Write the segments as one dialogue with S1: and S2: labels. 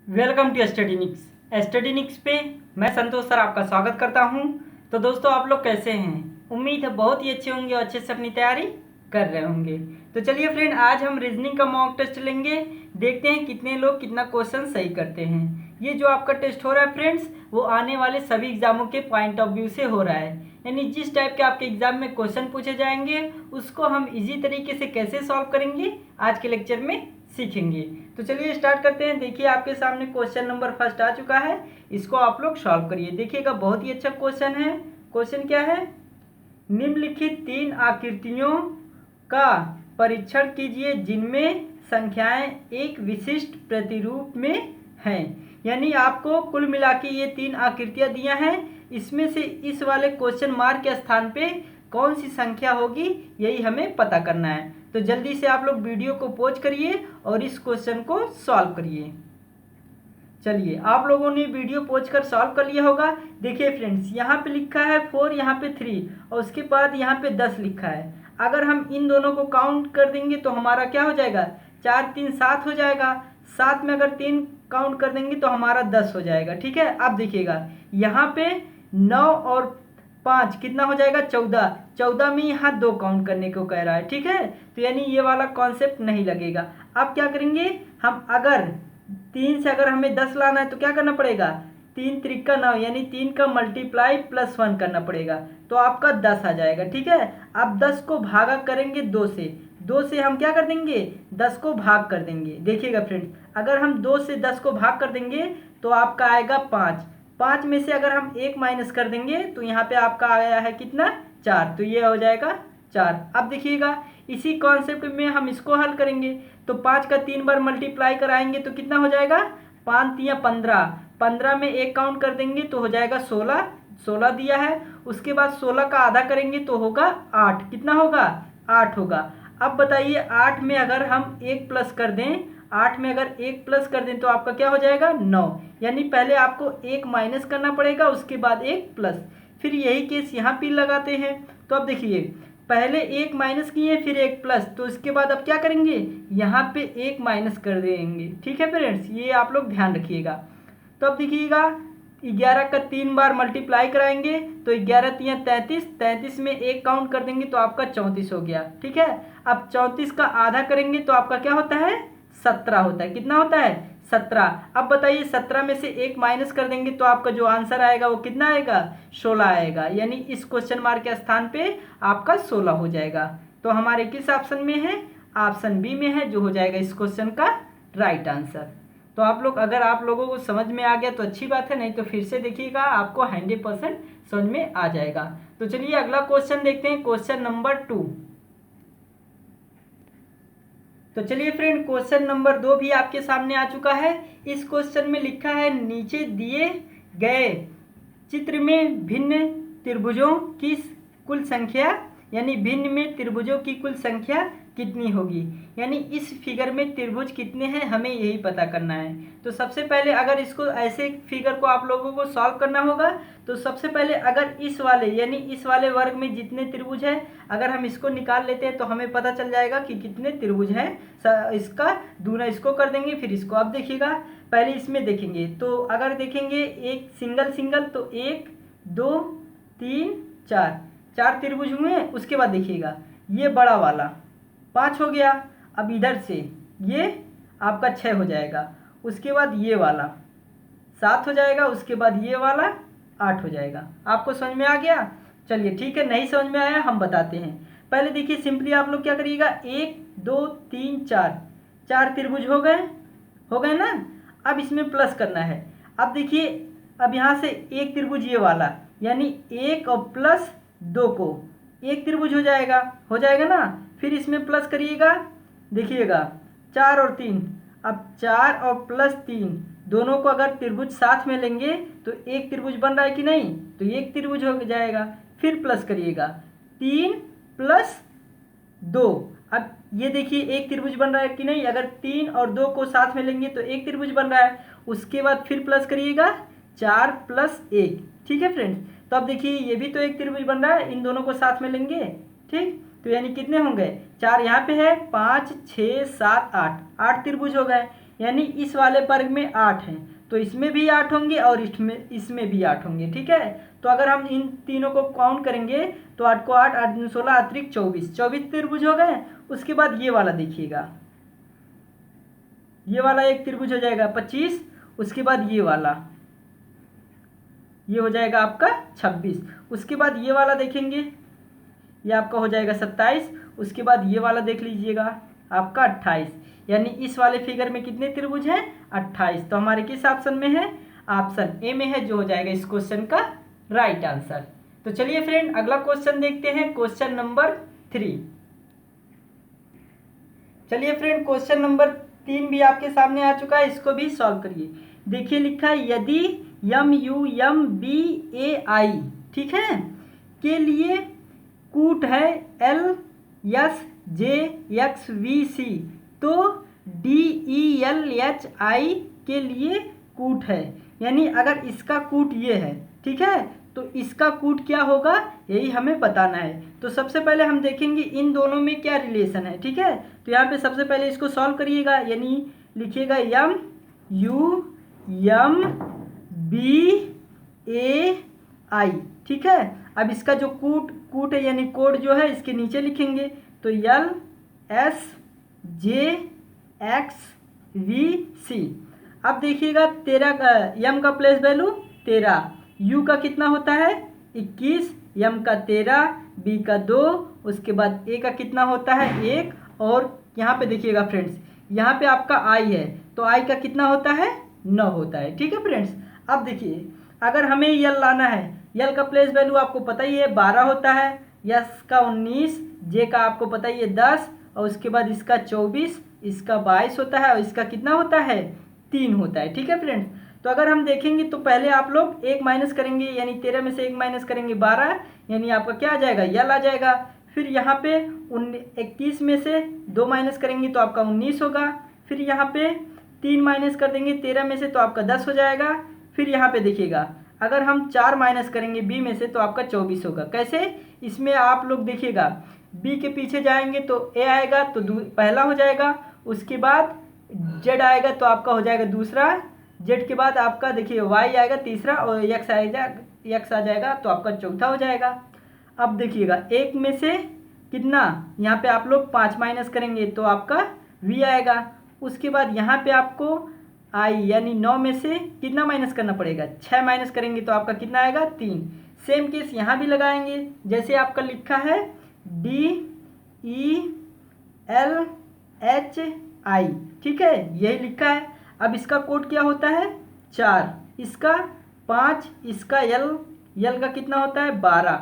S1: Welcome to स्टडीनिक्स पे मैं संतोष sir आपका स्वागत करता हूं। तो दोस्तों आप लोग कैसे हैं? उम्मीद है बहुत ही अच्छे होंगे और अच्छे से अपनी तैयारी कर रहे होंगे। तो चलिए फ्रेंड, आज हम रीजनिंग का मॉक टेस्ट लेंगे। देखते हैं कितने लोग कितना क्वेश्चन सही करते हैं। ये जो आपका टेस्ट हो रहा है फ्रेंड्स, वो आने वाले सभी एग्जामों के पॉइंट ऑफ व्यू से हो रहा है। यानी जिस टाइप के आपके एग्जाम में क्वेश्चन पूछे जाएंगे उसको हम इजी तरीके से कैसे सॉल्व करेंगे आज के लेक्चर में सीखेंगे। तो चलिए स्टार्ट करते हैं। देखिए आपके सामने क्वेश्चन नंबर फर्स्ट आ चुका है, इसको आप लोग सॉल्व करिए। देखिएगा बहुत ही अच्छा क्वेश्चन है। क्वेश्चन क्या है? निम्नलिखित तीन आकृतियों का परीक्षण कीजिए जिनमें संख्याएं एक विशिष्ट प्रतिरूप में हैं। यानी आपको कुल मिला के ये तीन आकृतियां दिया हैं, इसमें से इस वाले क्वेश्चन मार्क के स्थान पे कौन सी संख्या होगी यही हमें पता करना है। तो जल्दी से आप लोग वीडियो को पॉज करिए और इस क्वेश्चन को सॉल्व करिए। चलिए आप लोगों ने वीडियो पॉज कर सॉल्व कर लिया होगा। देखिए फ्रेंड्स, यहाँ पे लिखा है 4, यहाँ पे 3 और उसके बाद यहाँ पे 10 लिखा है। अगर हम इन दोनों को काउंट कर देंगे तो हमारा क्या हो जाएगा? 4 3 7 हो जाएगा। 7 में अगर 3 काउंट कर देंगे तो हमारा 10 हो जाएगा। ठीक है, अब देखिएगा यहाँ पे 9 और 5 कितना हो जाएगा? 14। 14 में यहाँ 2 काउंट करने को कह रहा है। ठीक है, तो यानी ये वाला कॉन्सेप्ट नहीं लगेगा। अब क्या करेंगे हम? अगर 3 से अगर हमें 10 लाना है तो क्या करना पड़ेगा? 3 त्रिका 9 यानी 3 का मल्टीप्लाई +1 करना पड़ेगा, तो आपका 10 आ जाएगा। ठीक है, अब 10 को भागा करेंगे 2 से। 2 से हम क्या कर देंगे? 10 को भाग कर देंगे। देखिएगा फ्रेंड्स, अगर हम 2 से 10 को भाग कर देंगे तो आपका आएगा 5। 5 में से अगर हम 1 माइनस कर देंगे तो यहाँ पे आपका आया है कितना? 4। तो ये हो जाएगा 4। अब देखिएगा इसी कॉन्सेप्ट में हम इसको हल करेंगे। तो 5 का 3 बार मल्टीप्लाई कराएंगे तो कितना हो जाएगा? 5 3 15। 15 में 1 काउंट कर देंगे तो हो जाएगा 16। 16 दिया है। उसके बाद 16 का आधा करेंगे तो होगा 8। कितना होगा? 8 होगा। अब बताइए 8 में अगर हम 1 प्लस कर दें, 8 में अगर 1 प्लस कर दें तो आपका क्या हो जाएगा? 9। यानी पहले आपको 1 माइनस करना पड़ेगा, उसके बाद 1 प्लस। फिर यही केस यहाँ पे लगाते हैं। तो अब देखिए, पहले 1 माइनस किए फिर 1 प्लस, तो इसके बाद अब क्या करेंगे? यहाँ पे 1 माइनस कर देंगे। ठीक है फ्रेंड्स, ये आप लोग ध्यान रखिएगा। तो अब देखिएगा 11 का 3 बार मल्टीप्लाई कराएंगे तो 11 3 33। 33 में 1 काउंट कर देंगे तो आपका 34 हो गया। ठीक है, अब 34 का आधा करेंगे तो आपका क्या होता है? 17 होता है। कितना होता है? 17। अब बताइए 17 में से 1 माइनस कर देंगे तो आपका जो आंसर आएगा वो कितना आएगा? 16 आएगा। यानी इस क्वेश्चन मार्क के स्थान पे आपका 16 हो जाएगा। तो हमारे किस ऑप्शन में है? ऑप्शन बी में है, जो हो जाएगा इस क्वेश्चन का राइट आंसर। तो आप लोग, अगर आप लोगों को समझ में आ गया तो अच्छी बात है, नहीं तो फिर से देखिएगा, आपको 100% समझ में आ जाएगा। तो चलिए अगला क्वेश्चन देखते हैं, क्वेश्चन नंबर 2। तो चलिए फ्रेंड, क्वेश्चन नंबर 2 भी आपके सामने आ चुका है। इस क्वेश्चन में लिखा है नीचे दिए गए चित्र में भिन्न त्रिभुजों की कुल संख्या, यानी भिन्न में त्रिभुजों की कुल संख्या कितनी होगी। यानी इस फिगर में त्रिभुज कितने हैं हमें यही पता करना है। तो सबसे पहले अगर इसको ऐसे फिगर को आप लोगों को सॉल्व करना होगा तो सबसे पहले अगर इस वाले यानी इस वाले वर्ग में जितने त्रिभुज हैं अगर हम इसको निकाल लेते हैं तो हमें पता चल जाएगा कि कितने त्रिभुज हैं। इसका दूना इसको कर देंगे, फिर इसको। अब देखिएगा पहले इसमें देखेंगे तो अगर देखेंगे एक सिंगल सिंगल तो 1 2 3 4 4 त्रिभुज हुए। उसके बाद देखिएगा ये बड़ा वाला 5 हो गया। अब इधर से ये आपका 6 हो जाएगा। उसके बाद ये वाला 7 हो जाएगा। उसके बाद ये वाला 8 हो जाएगा। आपको समझ में आ गया? चलिए ठीक है, नहीं समझ में आया हम बताते हैं। पहले देखिए सिंपली आप लोग क्या करिएगा, 1 2 3 4 4 त्रिभुज हो गए ना। अब इसमें प्लस करना है। अब देखिए, अब यहाँ से एक त्रिभुज ये वाला, यानी 1 और प्लस 2 को 1 त्रिभुज हो जाएगा ना। फिर इसमें प्लस करिएगा, देखिएगा 4 और 3। अब 4 और प्लस 3 दोनों को अगर त्रिभुज साथ में लेंगे तो एक त्रिभुज बन रहा है कि नहीं? तो एक त्रिभुज हो जाएगा। फिर प्लस करिएगा 3 प्लस 2। अब ये देखिए एक त्रिभुज बन रहा है कि नहीं? अगर 3 और 2 को साथ में लेंगे तो एक त्रिभुज बन रहा है। उसके बाद फिर प्लस करिएगा 4 प्लस 1। ठीक है फ्रेंड्स, तो अब देखिए ये भी तो एक त्रिभुज बन रहा है, इन दोनों को साथ में लेंगे। ठीक, तो यानी कितने होंगे? 4 यहाँ पे है, 5 6 7 8 8 त्रिभुज हो गए। यानी इस वाले वर्ग में 8 हैं, तो इसमें भी 8 होंगे और इसमें भी 8 होंगे। ठीक है, तो अगर हम इन तीनों को काउंट करेंगे तो 8 को 8, 8 दूनी 16, अतिरिक्त 24 त्रिभुज हो गए। उसके बाद ये वाला देखिएगा, ये वाला एक त्रिभुज हो जाएगा 25, उसके बाद ये वाला, ये हो जाएगा आपका 26। उसके बाद ये वाला देखेंगे, ये आपका हो जाएगा 27। उसके बाद ये वाला देख लीजिएगा आपका 28। यानी इस वाले फिगर में कितने त्रिभुज हैं? 28। तो हमारे किस ऑप्शन में है? ऑप्शन ए में है, जो हो जाएगा इस क्वेश्चन का राइट आंसर। तो चलिए फ्रेंड अगला क्वेश्चन देखते हैं, क्वेश्चन नंबर 3। चलिए फ्रेंड क्वेश्चन नंबर 3 भी आपके सामने आ चुका है, इसको भी सॉल्व करिए। देखिए लिखा है, यदि MUMBAI ठीक है के लिए कूट है LSJXVC, तो DELHI के लिए कूट है। यानी अगर इसका कूट ये है, ठीक है, तो इसका कूट क्या होगा, यही हमें बताना है। तो सबसे पहले हम देखेंगे इन दोनों में क्या रिलेशन है। ठीक है, तो यहाँ पे सबसे पहले इसको सॉल्व करिएगा। यानी लिखिएगा MUMBAI। ठीक है, अब इसका जो कूट है यानी कोड जो है इसके नीचे लिखेंगे, तो LSJXVC। अब देखिएगा 13 का यम का प्लेस वैल्यू 13, यू का कितना होता है 21, यम का 13, बी का 2, उसके बाद ए का कितना होता है 1, और यहाँ पे देखिएगा फ्रेंड्स, यहाँ पे आपका आई है, तो आई का कितना होता है 9 होता है। ठीक है फ्रेंड्स, अब देखिए अगर हमें यल लाना है, यल का प्लेस वैल्यू आपको पता ही है 12 होता है, यस का 19, जे का आपको पता ही है 10, और उसके बाद इसका 24, इसका 22 होता है, और इसका कितना होता है 3 होता है। ठीक है फ्रेंड्स, तो अगर हम देखेंगे तो पहले आप लोग 1 माइनस करेंगे, यानी 13 में से 1 माइनस करेंगे 12, यानी आपका क्या आ जाएगा यल आ जाएगा। फिर यहाँ पे 21 में से 2 माइनस करेंगे तो आपका 19 होगा। फिर यहाँ पे 3 माइनस कर देंगे 13 में से तो आपका 10 हो जाएगा। फिर यहाँ पे देखिएगा अगर हम 4 माइनस करेंगे बी में से तो आपका 24 होगा। कैसे, इसमें आप लोग देखिएगा बी के पीछे जाएंगे तो ए आएगा तो पहला हो जाएगा, उसके बाद जेड आएगा तो आपका हो जाएगा दूसरा, जेड के बाद आपका देखिए वाई आएगा तीसरा, और यक्स आएगा, यक्स आ जाएगा तो आपका चौथा हो जाएगा। अब देखिएगा 1 में से कितना, यहाँ पे आप लोग 5 माइनस करेंगे तो आपका वी आएगा। उसके बाद यहाँ पे आपको आई यानी 9 में से कितना माइनस करना पड़ेगा, 6 माइनस करेंगे तो आपका कितना आएगा 3। सेम केस यहाँ भी लगाएंगे, जैसे आपका लिखा है DELHI। ठीक है, यही लिखा है। अब इसका कोड क्या होता है 4, इसका 5, इसका यल का कितना होता है 12,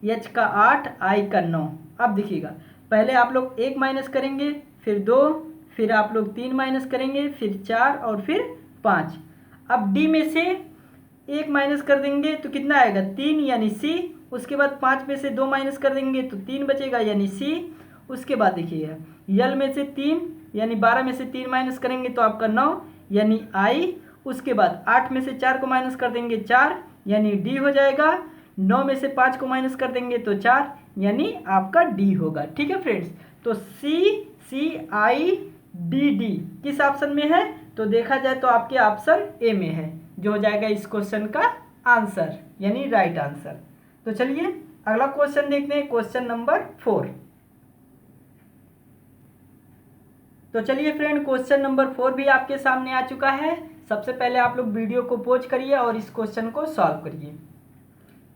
S1: एच का 8, आई का 9। अब देखिएगा पहले आप लोग 1 माइनस करेंगे, फिर 2, फिर आप लोग 3 माइनस करेंगे, फिर 4 और फिर 5। अब डी में से 1 माइनस कर देंगे तो कितना आएगा 3 यानी सी। उसके बाद 5 में से 2 माइनस कर देंगे तो 3 बचेगा यानी सी। उसके बाद देखिएगा यल में से 3 यानी 12 में से 3 माइनस करेंगे तो आपका 9 यानी आई। उसके बाद 8 में से 4 को माइनस कर देंगे 4 यानी डी हो जाएगा। 9 में से 5 को माइनस कर देंगे तो 4 यानी आपका डी होगा। ठीक है फ्रेंड्स, तो CCIDD किस ऑप्शन में है, तो देखा जाए तो आपके ऑप्शन ए में है, जो हो जाएगा इस क्वेश्चन का आंसर यानी राइट आंसर। तो चलिए अगला क्वेश्चन देखते हैं, क्वेश्चन नंबर 4। तो चलिए फ्रेंड क्वेश्चन नंबर 4 भी आपके सामने आ चुका है। सबसे पहले आप लोग वीडियो को पॉज करिए और इस क्वेश्चन को सॉल्व करिए।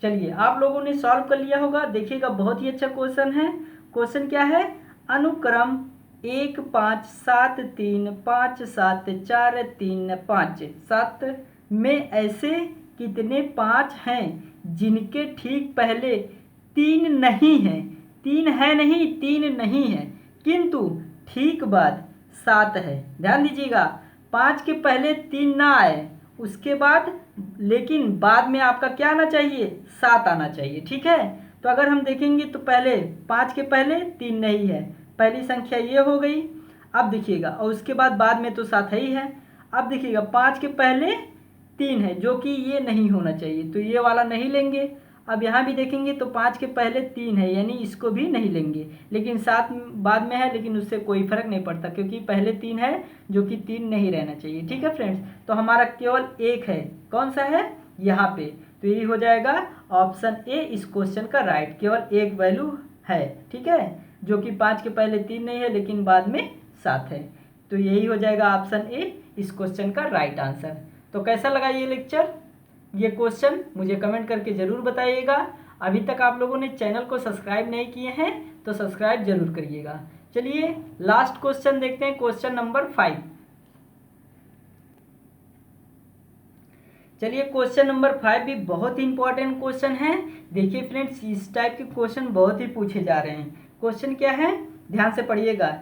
S1: चलिए आप लोगों ने सॉल्व कर लिया होगा, देखिएगा बहुत ही अच्छा क्वेश्चन है। क्वेश्चन क्या है, अनुक्रम 1 5 7 3 5 7 4 3 5 7 में ऐसे कितने 5 हैं जिनके ठीक पहले 3 नहीं है, 3 है नहीं 3 नहीं है, किंतु ठीक बाद 7 है। ध्यान दीजिएगा 5 के पहले 3 ना आए, उसके बाद लेकिन बाद में आपका क्या आना चाहिए 7 आना चाहिए। ठीक है, तो अगर हम देखेंगे तो पहले 5 के पहले 3 नहीं है, पहली संख्या ये हो गई। अब देखिएगा और उसके बाद में तो 7 है ही है। अब देखिएगा 5 के पहले 3 है जो कि ये नहीं होना चाहिए, तो ये वाला नहीं लेंगे। अब यहाँ भी देखेंगे तो 5 के पहले 3 है, यानी इसको भी नहीं लेंगे, लेकिन 7 बाद में है, लेकिन उससे कोई फर्क नहीं पड़ता क्योंकि पहले 3 है जो कि 3 नहीं रहना चाहिए। ठीक है फ्रेंड्स, तो हमारा केवल एक है, कौन सा है यहाँ पे, तो यही हो जाएगा ऑप्शन ए इस क्वेश्चन का राइट, केवल एक वैल्यू है। ठीक है, जो कि 5 के पहले 3 नहीं है लेकिन बाद में 7 है, तो यही हो जाएगा ऑप्शन ए इस क्वेश्चन का राइट आंसर। तो कैसा लगा ये लेक्चर, ये क्वेश्चन मुझे कमेंट करके ज़रूर बताइएगा। अभी तक आप लोगों ने चैनल को सब्सक्राइब नहीं किए हैं तो सब्सक्राइब जरूर करिएगा। चलिए लास्ट क्वेश्चन देखते हैं, क्वेश्चन नंबर 5। चलिए क्वेश्चन नंबर 5 भी बहुत ही इंपॉर्टेंट क्वेश्चन है। देखिए फ्रेंड्स, इस टाइप के क्वेश्चन बहुत ही पूछे जा रहे हैं। क्वेश्चन क्या है, ध्यान से पढ़िएगा।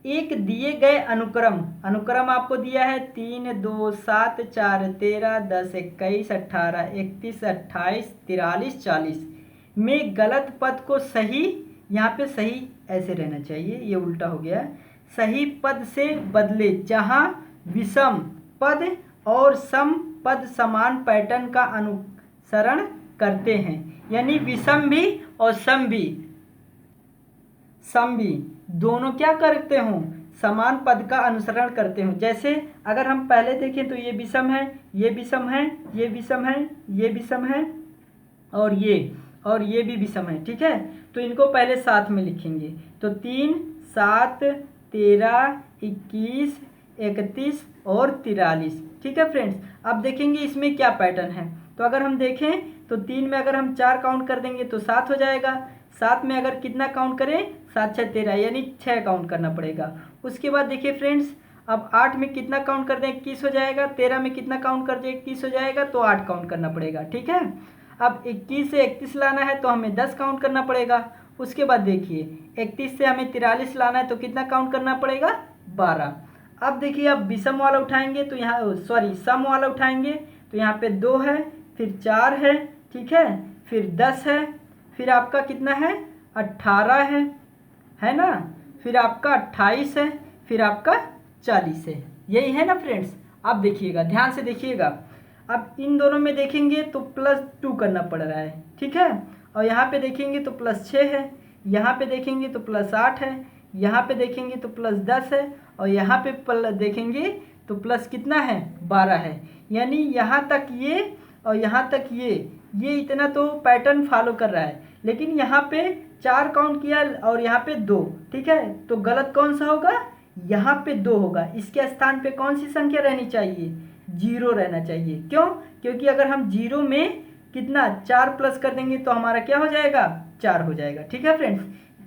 S1: एक दिए गए अनुक्रम आपको दिया है 3 2 7 4 13 10 21 18 31 28 43 40 में गलत पद को सही, यहाँ पे सही ऐसे रहना चाहिए, ये उल्टा हो गया, सही पद से बदले जहाँ विषम पद और सम पद समान पैटर्न का अनुसरण करते हैं, यानी विषम भी और सम भी दोनों क्या करते हों, समान पद का अनुसरण करते हों। जैसे अगर हम पहले देखें तो ये विषम है, ये विषम है, ये विषम है, ये विषम है और ये भी विषम है। ठीक है, तो इनको पहले साथ में लिखेंगे, तो 3 7 13 21 31 और 43। ठीक है फ्रेंड्स, अब देखेंगे इसमें क्या पैटर्न है। तो अगर हम देखें तो 3 में अगर हम 4 काउंट कर देंगे तो 7 हो जाएगा, 7 में अगर कितना काउंट करें, 7 6 13, यानी 6 काउंट करना पड़ेगा। उसके बाद देखिए फ्रेंड्स, अब 8 में कितना काउंट कर दें, 21 हो जाएगा, 13 में कितना काउंट कर दें, 21 हो जाएगा, तो 8 काउंट करना पड़ेगा। ठीक है, अब 21 से 31 लाना है तो हमें 10 काउंट करना पड़ेगा। उसके बाद देखिए 31 से हमें 43 लाना है तो कितना काउंट करना पड़ेगा, 12। अब देखिए अब विषम वाला उठाएंगे तो यहाँ सम वाला उठाएंगे तो यहाँ पे 2 है, फिर 4 है, ठीक है, फिर 10 है, फिर आपका कितना है 18 है ना, फिर आपका 28 है, फिर आपका 40 है। यही है ना फ्रेंड्स। अब देखिएगा, ध्यान से देखिएगा, अब इन दोनों में देखेंगे तो +2 करना पड़ रहा है। ठीक है, और यहाँ पे देखेंगे तो +6 है, यहाँ पे देखेंगे तो +8 है, यहाँ पे देखेंगे तो +10 है, और यहाँ पे देखेंगे तो प्लस कितना है 12 है। यानी यहाँ तक ये और यहाँ तक ये इतना तो पैटर्न फॉलो कर रहा है, लेकिन यहाँ पे 4 काउंट किया और यहाँ पे 2। ठीक है, तो गलत कौन सा होगा, यहाँ पे 2 होगा। इसके स्थान पे कौन सी संख्या रहनी चाहिए, 0 रहना चाहिए। क्यों, क्योंकि अगर हम 0 में कितना 4 प्लस कर देंगे तो हमारा क्या हो जाएगा, 4 हो जाएगा। ठीक है फ्रेंड्स,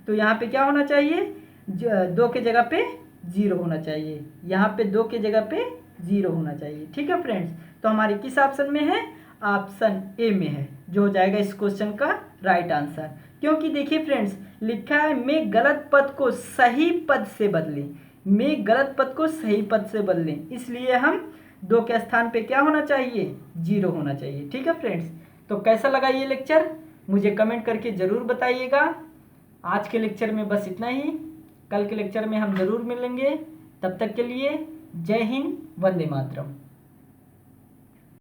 S1: तो यहाँ पे क्या होना चाहिए, 2 के जगह पे 0 होना चाहिए, यहाँ पे 2 के जगह पे 0 होना चाहिए। ठीक है फ्रेंड्स, तो हमारे किस ऑप्शन में है, ऑप्शन ए में है, जो हो जाएगा इस क्वेश्चन का राइट आंसर। क्योंकि देखिए फ्रेंड्स, लिखा है में गलत पद को सही पद से बदलें, में गलत पद को सही पद से बदलें, इसलिए हम 2 के स्थान पे क्या होना चाहिए, 0 होना चाहिए। ठीक है फ्रेंड्स, तो कैसा लगा ये लेक्चर मुझे कमेंट करके ज़रूर बताइएगा। आज के लेक्चर में बस इतना ही, कल के लेक्चर में हम ज़रूर मिलेंगे। तब तक के लिए जय हिंद, वंदे मातरम।